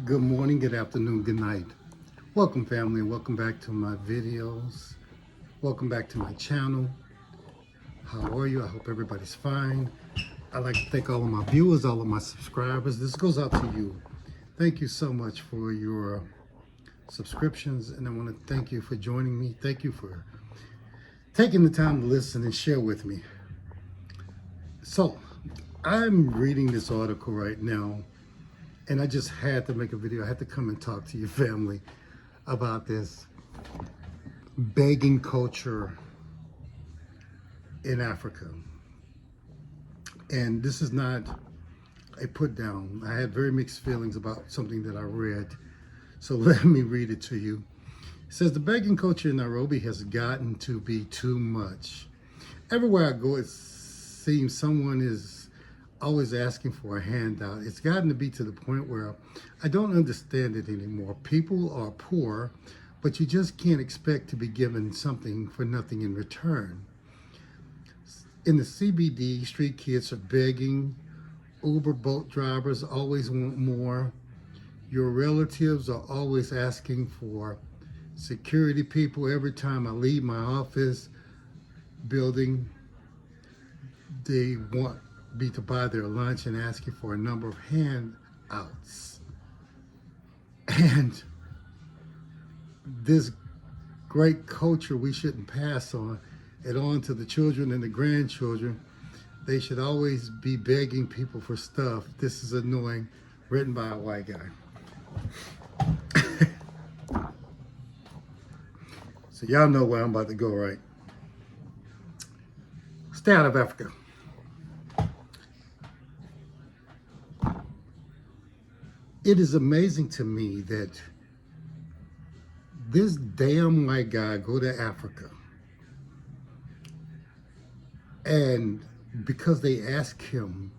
Good morning, good afternoon, good night. Welcome family, and welcome back to my videos. Welcome back to my channel. How are you? I hope everybody's fine. I'd like to thank all of my viewers, all of my subscribers. This goes out to you. Thank you so much for your subscriptions, and I want to thank you for joining me. Thank you for taking the time to listen and share with me. So, I'm reading this article right now, and I just had to make a video. I had to come and talk to your family about this begging culture in Africa. And this is not a put down. I had very mixed feelings about something that I read. So let me read it to you. It says, the begging culture in Nairobi has gotten to be too much. Everywhere I go, it seems someone is always asking for a handout. It's gotten to be to the point where I don't understand it anymore. People are poor, but you just can't expect to be given something for nothing in return. In the CBD, street kids are begging. Uber boat drivers always want more. Your relatives are always asking for security people. Every time I leave my office building, they want me to buy their lunch and asking for a number of handouts. And this great culture we shouldn't pass on it on to the children and the grandchildren. They should always be begging people for stuff. This is annoying. Written by a white guy. So y'all know where I'm about to go, right? Stay out of Africa. It is amazing to me that this damn white guy go to Africa, and because they ask him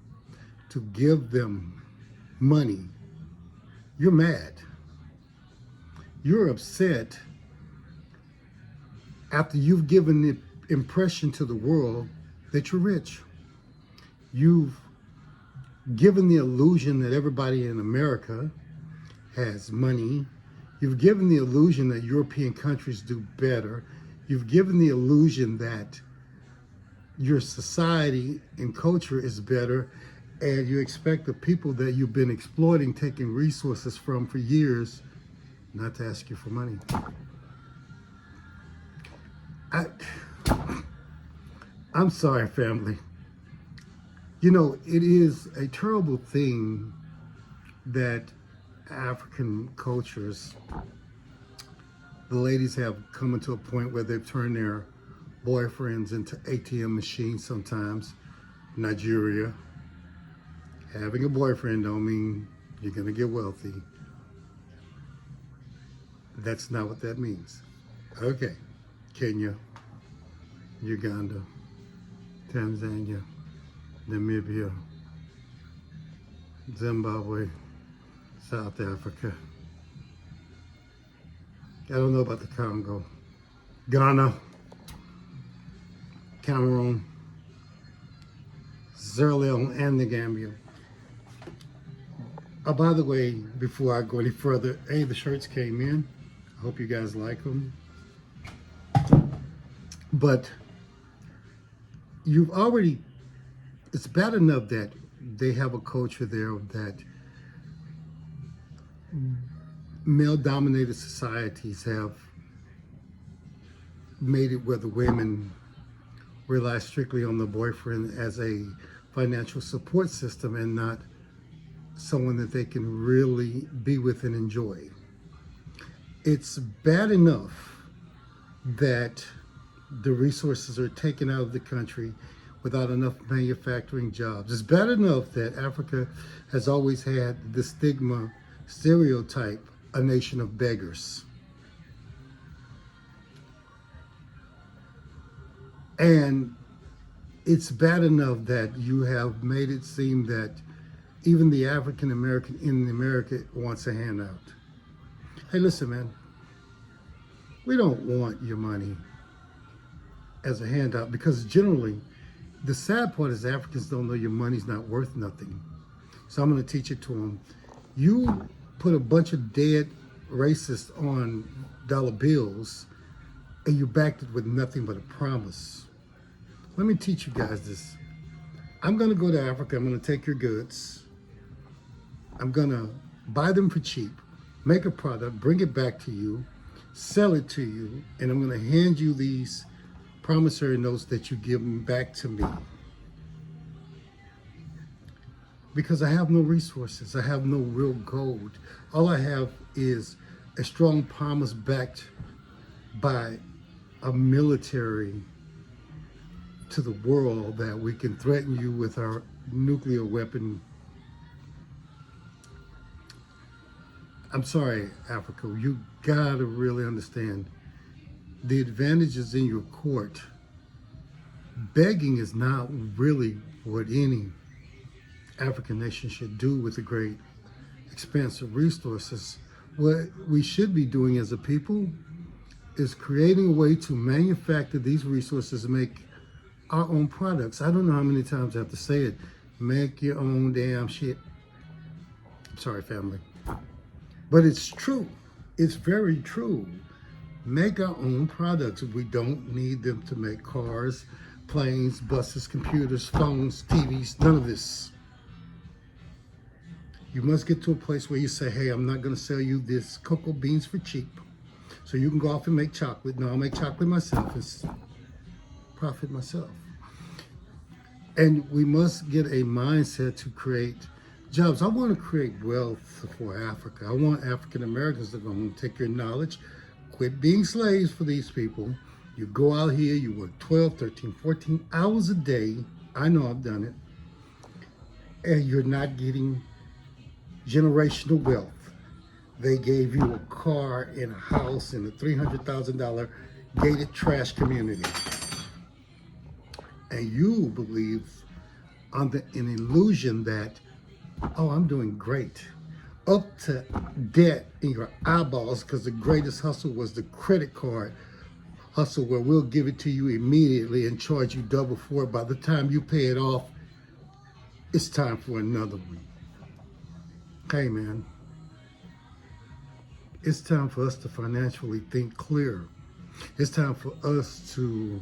to give them money, you're mad. You're upset after you've given the impression to the world that you're rich. You've given the illusion that everybody in America has money. You've given the illusion that European countries do better. You've given the illusion that your society and culture is better, and you expect the people that you've been exploiting, taking resources from for years, not to ask you for money. I'm sorry, family. You know, it is a terrible thing that African cultures, the ladies have come into a point where they've turned their boyfriends into ATM machines sometimes. Nigeria. Having a boyfriend don't mean you're going to get wealthy. That's not what that means. Okay. Kenya, Uganda, Tanzania, Namibia, Zimbabwe, South Africa. I don't know about the Congo. Ghana, Cameroon, Sierra Leone, and the Gambia. By the way, before I go any further, hey, the shirts came in. I hope you guys like them. But you've already, it's bad enough that they have a culture there that male-dominated societies have made it where the women rely strictly on the boyfriend as a financial support system and not someone that they can really be with and enjoy. It's bad enough that the resources are taken out of the country without enough manufacturing jobs. It's bad enough that Africa has always had the stigma, stereotype, a nation of beggars. And it's bad enough that you have made it seem that even the African American in America wants a handout. Hey, listen, man, we don't want your money as a handout, because generally, the sad part is Africans don't know your money's not worth nothing. So I'm going to teach it to them. You put a bunch of dead racists on dollar bills and you backed it with nothing but a promise. Let me teach you guys this. I'm going to go to Africa. I'm going to take your goods. I'm going to buy them for cheap, make a product, bring it back to you, sell it to you, and I'm going to hand you these promissory notes that you give them back to me. Because I have no resources. I have no real gold. All I have is a strong promise backed by a military to the world that we can threaten you with our nuclear weapon. I'm sorry, Africa, you gotta really understand the advantages in your court. Begging is not really what any African nation should do with a great expanse of resources. What we should be doing as a people is creating a way to manufacture these resources and make our own products. I don't know how many times I have to say it. Make your own damn shit. I'm sorry, family. But it's true. It's very true. Make our own products. We don't need them to make cars, planes, buses, computers, phones, TVs, none of this. You must get to a place where you say, hey, I'm not going to sell you this cocoa beans for cheap, so you can go off and make chocolate. No, I'll make chocolate myself and profit myself. And we must get a mindset to create jobs. I want to create wealth for Africa. I want African Americans to go home, take your knowledge, quit being slaves for these people. You go out here, you work 12, 13, 14 hours a day. I know I've done it. And you're not getting generational wealth. They gave you a car and a house in a $300,000 gated trash community. And you believe under an illusion that, oh, I'm doing great. Up to debt in your eyeballs because the greatest hustle was the credit card hustle where we'll give it to you immediately and charge you double for it. By the time you pay it off, it's time for another one. Hey, man. It's time for us to financially think clear. It's time for us to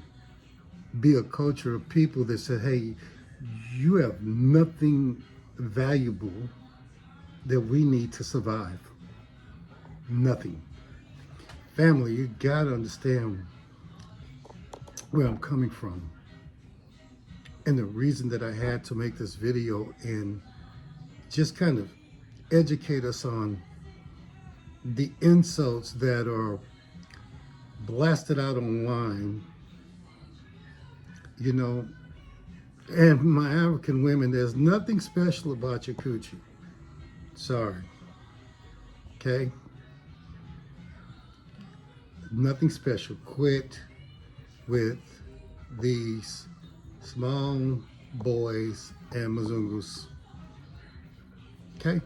be a culture of people that say, hey, you have nothing valuable that we need to survive. Nothing. Family, you gotta understand where I'm coming from. And the reason that I had to make this video and just kind of educate us on the insults that are blasted out online, you know, and my African women, there's nothing special about your coochie. Sorry. Okay? Nothing special. Quit with these small boys and Mzungus. Okay?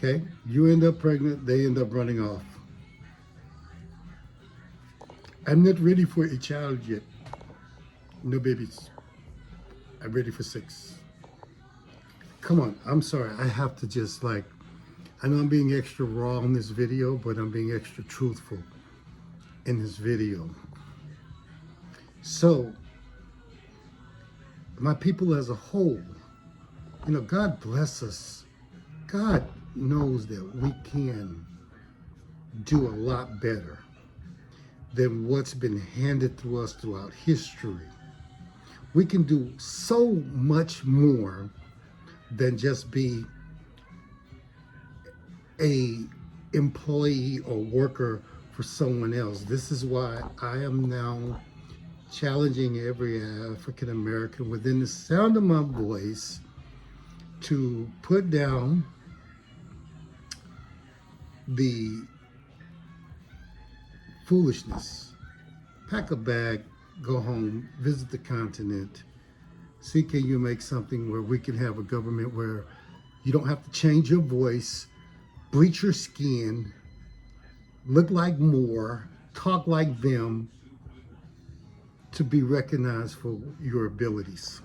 Okay? You end up pregnant, they end up running off. I'm not ready for a child yet. No babies. I'm ready for 6. Come on, I'm sorry. I have to just I know I'm being extra raw in this video, but I'm being extra truthful in this video. So, my people as a whole, you know, God bless us. God knows that we can do a lot better than what's been handed to us throughout history. We can do so much more than just be a employee or worker for someone else. This is why I am now challenging every African American within the sound of my voice to put down the foolishness. Pack a bag, go home, visit the continent, see can you make something where we can have a government where you don't have to change your voice, bleach your skin, look like more, talk like them to be recognized for your abilities.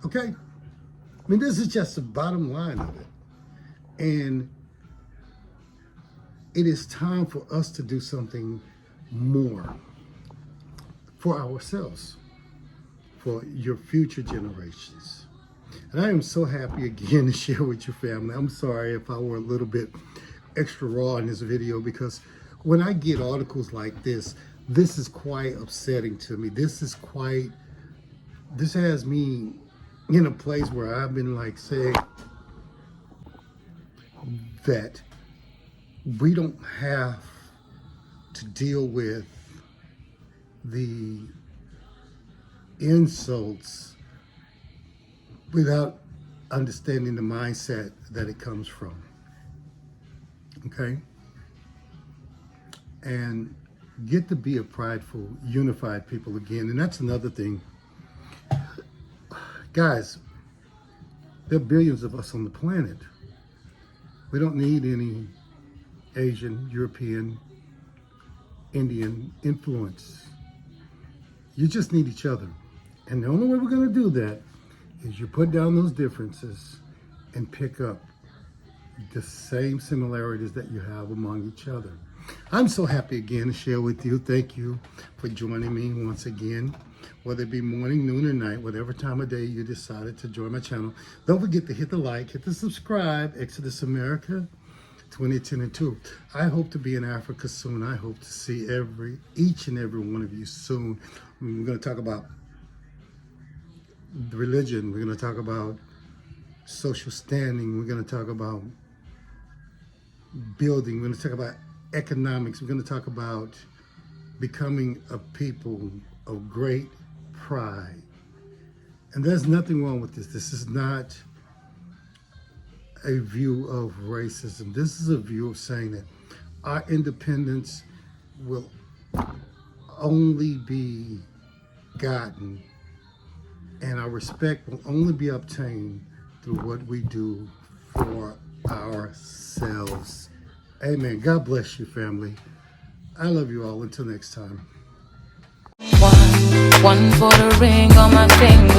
Okay? I mean, this is just the bottom line of it. And it is time for us to do something more for ourselves, for your future generations. And I am so happy again to share with your family. I'm sorry if I were a little bit extra raw in this video, because when I get articles like this is quite upsetting to me. This has me in a place where I've been like saying that we don't have to deal with the insults without understanding the mindset that it comes from. Okay? And get to be a prideful, unified people again. And that's another thing. Guys, there are billions of us on the planet. We don't need any Asian, European, Indian influence. You just need each other. And the only way we're going to do that is you put down those differences and pick up the same similarities that you have among each other. I'm so happy again to share with you. Thank you for joining me once again, whether it be morning, noon, or night, whatever time of day you decided to join my channel. Don't forget to hit the like, hit the subscribe. Exodus America 2022. I hope to be in Africa soon. I hope to see each and every one of you soon. We're going to talk about religion. We're going to talk about social standing. We're going to talk about building. We're going to talk about economics. We're going to talk about becoming a people of great pride. And there's nothing wrong with this. This is not a view of racism. This is a view of saying that our independence will only be gotten and our respect will only be obtained through what we do for ourselves. Amen. God bless you, family. I love you all. Until next time. One for the ring on my finger.